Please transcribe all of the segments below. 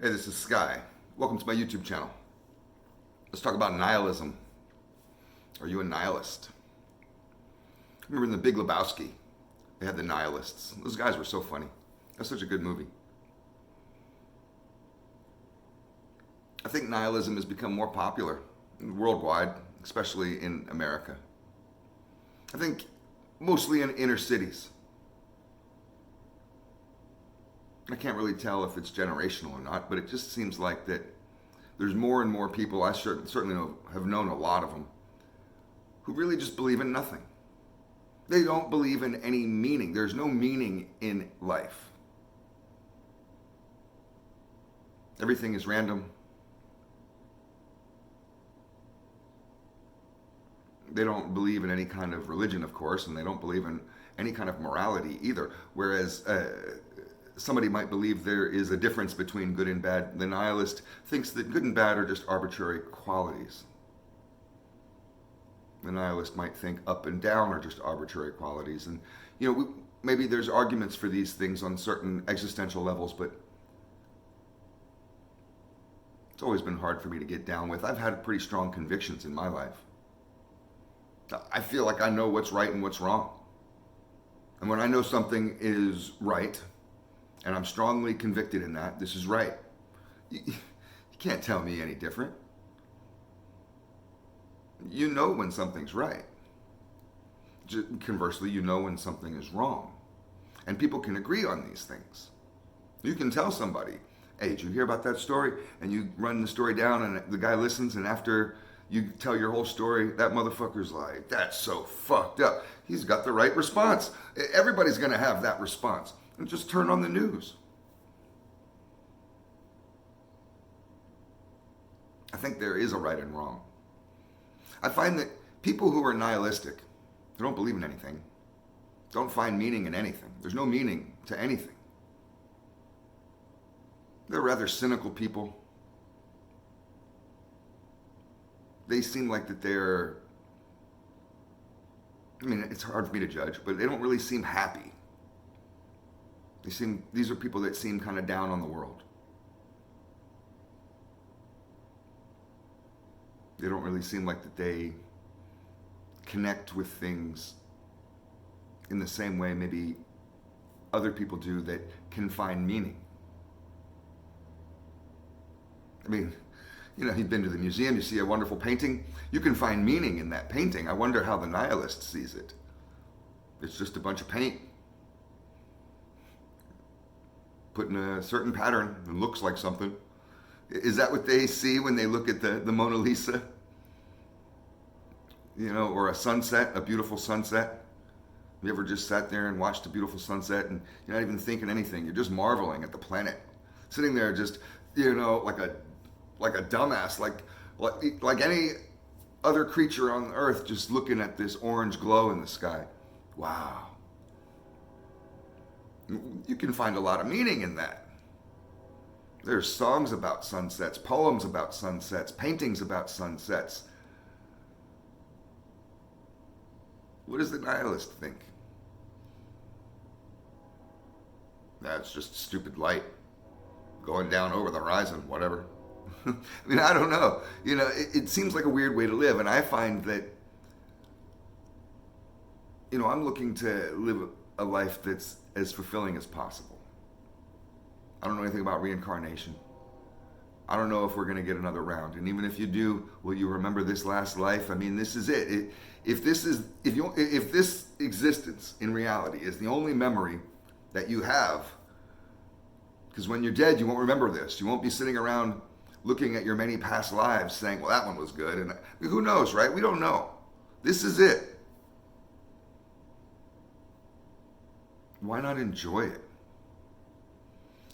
Hey, this is Sky. Welcome to my YouTube channel. Let's talk about nihilism. Are you a nihilist? I remember in The Big Lebowski, they had the nihilists. Those guys were so funny. That's such a good movie. I think nihilism has become more popular worldwide, especially in America. I think mostly in inner cities. I can't really tell if it's generational or not, but it just seems like that there's more and more people, I certainly have known a lot of them, who really just believe in nothing. They don't believe in any meaning. There's no meaning in life. Everything is random. They don't believe in any kind of religion, of course, and they don't believe in any kind of morality either. Whereas somebody might believe there is a difference between good and bad. The nihilist thinks that good and bad are just arbitrary qualities. The nihilist might think up and down are just arbitrary qualities. And, maybe there's arguments for these things on certain existential levels, but it's always been hard for me to get down with. I've had pretty strong convictions in my life. I feel like I know what's right and what's wrong. And when I know something is right, and I'm strongly convicted in that, this is right, you can't tell me any different. You know when something's right. Conversely, you know when something is wrong. And people can agree on these things. You can tell somebody, hey, did you hear about that story? And you run the story down and the guy listens, and after you tell your whole story, that motherfucker's like, that's so fucked up. He's got the right response. Everybody's going to have that response. And just turn on the news. I think there is a right and wrong. I find that people who are nihilistic, they don't believe in anything, don't find meaning in anything. There's no meaning to anything. They're rather cynical people. They seem like that it's hard for me to judge, but they don't really seem happy. These are people that seem kind of down on the world. They don't really seem like that they connect with things in the same way maybe other people do that can find meaning. You've been to the museum, you see a wonderful painting, you can find meaning in that painting. I wonder how the nihilist sees it. It's just a bunch of paint put in a certain pattern and looks like something. Is that what they see when they look at the Mona Lisa? Or a sunset, a beautiful sunset? Have you ever just sat there and watched a beautiful sunset and you're not even thinking anything? You're just marveling at the planet. Sitting there just, like a dumbass, like any other creature on earth, just looking at this orange glow in the sky. Wow. You can find a lot of meaning in that. There's songs about sunsets, poems about sunsets, paintings about sunsets. What does the nihilist think? That's just stupid light going down over the horizon, whatever. I don't know. It seems like a weird way to live, and I find that, I'm looking to live a life that's as fulfilling as possible. I don't know anything about reincarnation. I don't know if we're going to get another round. And even if you do, will you remember this last life? This is it. If this existence in reality is the only memory that you have, because when you're dead, you won't remember this. You won't be sitting around looking at your many past lives saying, well, that one was good. And who knows, right? We don't know. This is it. Why not enjoy it?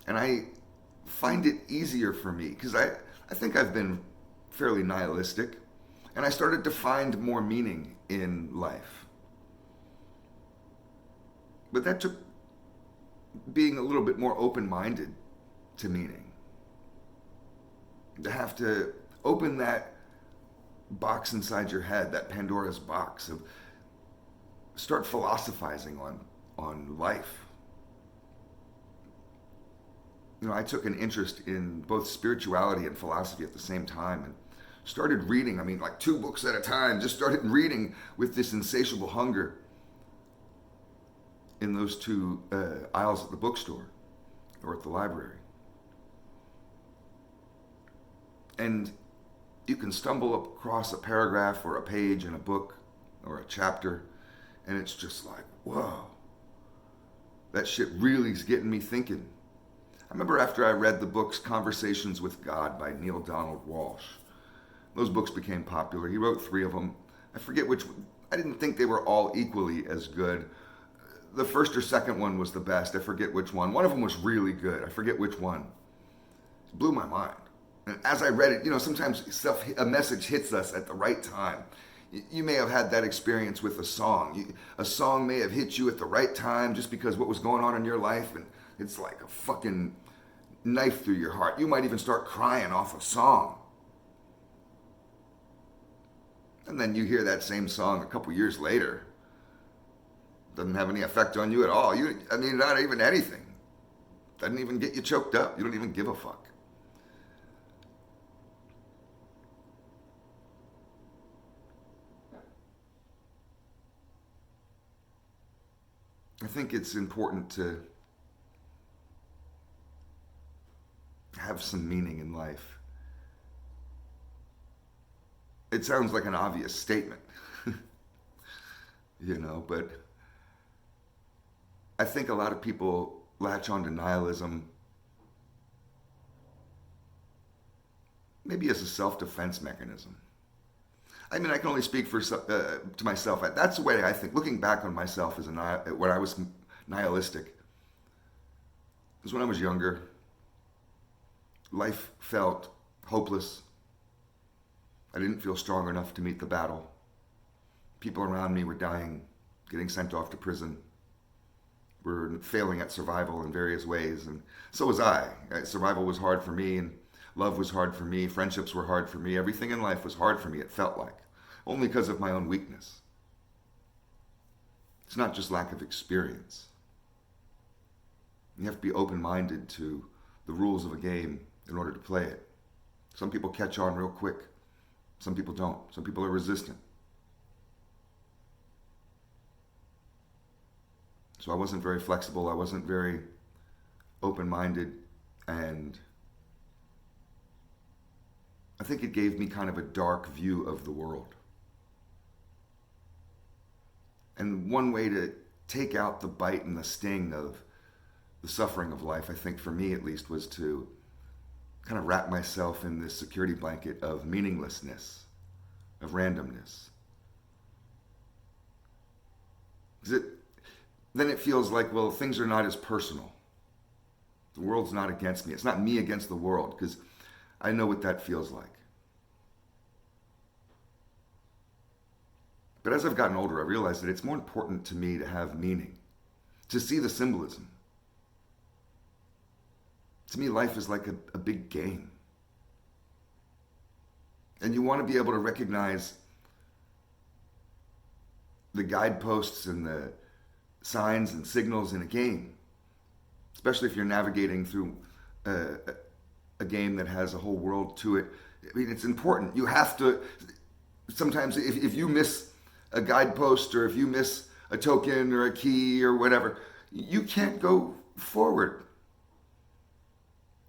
And I find it easier for me because I think I've been fairly nihilistic, and I started to find more meaning in life. But that took being a little bit more open-minded to meaning. To have to open that box inside your head, that Pandora's box, of start philosophizing on life. I took an interest in both spirituality and philosophy at the same time, and started reading. I mean, like 2 books at a time. Just started reading with this insatiable hunger in those 2 aisles at the bookstore or at the library. And you can stumble across a paragraph or a page in a book or a chapter, and it's just like, whoa, that shit really is getting me thinking. I remember after I read the books Conversations with God by Neil Donald Walsh. Those books became popular. He wrote 3 of them. I forget which. I didn't think they were all equally as good. The first or second one was the best. I forget which one. One of them was really good. I forget which one. It blew my mind. And as I read it, sometimes a message hits us at the right time. You may have had that experience with a song. A song may have hit you at the right time just because what was going on in your life, and it's like a fucking knife through your heart. You might even start crying off a song. And then you hear that same song a couple years later. Doesn't have any effect on you at all. Not even anything. Doesn't even get you choked up. You don't even give a fuck. I think it's important to have some meaning in life. It sounds like an obvious statement, but I think a lot of people latch on to nihilism maybe as a self-defense mechanism. I mean, I can only speak to myself. That's the way I think. Looking back on myself as when I was nihilistic, was when I was younger. Life felt hopeless. I didn't feel strong enough to meet the battle. People around me were dying, getting sent off to prison. Were failing at survival in various ways, and so was I. Survival was hard for me, and love was hard for me. Friendships were hard for me. Everything in life was hard for me, it felt like. Only because of my own weakness. It's not just lack of experience. You have to be open-minded to the rules of a game in order to play it. Some people catch on real quick. Some people don't. Some people are resistant. So I wasn't very flexible. I wasn't very open-minded. And I think it gave me kind of a dark view of the world. And one way to take out the bite and the sting of the suffering of life, I think for me at least, was to kind of wrap myself in this security blanket of meaninglessness, of randomness. Then it feels like, well, things are not as personal. The world's not against me. It's not me against the world, because I know what that feels like. But as I've gotten older, I realized that it's more important to me to have meaning, to see the symbolism. To me, life is like a big game. And you want to be able to recognize the guideposts and the signs and signals in a game, especially if you're navigating through a game that has a whole world to it. I mean, it's important. You have to, sometimes if you miss a guidepost, or if you miss a token or a key or whatever, you can't go forward.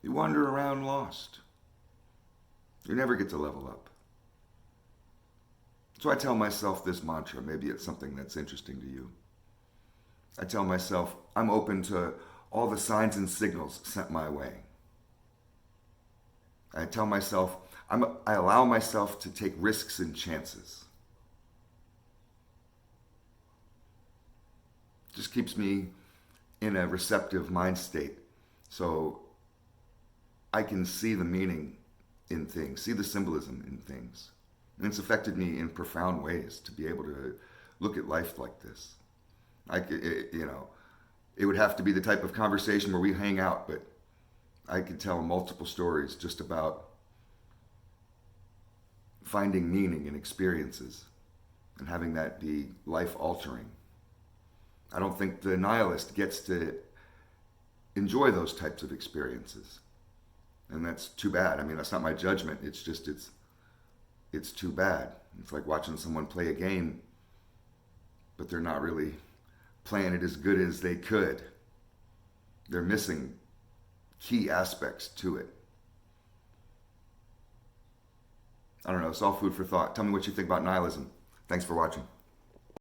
You wander around lost. You never get to level up. So I tell myself this mantra. Maybe it's something that's interesting to you. I tell myself, I'm open to all the signs and signals sent my way. I tell myself, I allow myself to take risks and chances. Just keeps me in a receptive mind state. So I can see the meaning in things, see the symbolism in things. And it's affected me in profound ways to be able to look at life like this. It would have to be the type of conversation where we hang out, but I could tell multiple stories just about finding meaning in experiences and having that be life-altering. I don't think the nihilist gets to enjoy those types of experiences. And that's too bad. I mean, that's not my judgment. It's just, it's too bad. It's like watching someone play a game, but they're not really playing it as good as they could. They're missing key aspects to it. I don't know. It's all food for thought. Tell me what you think about nihilism. Thanks for watching.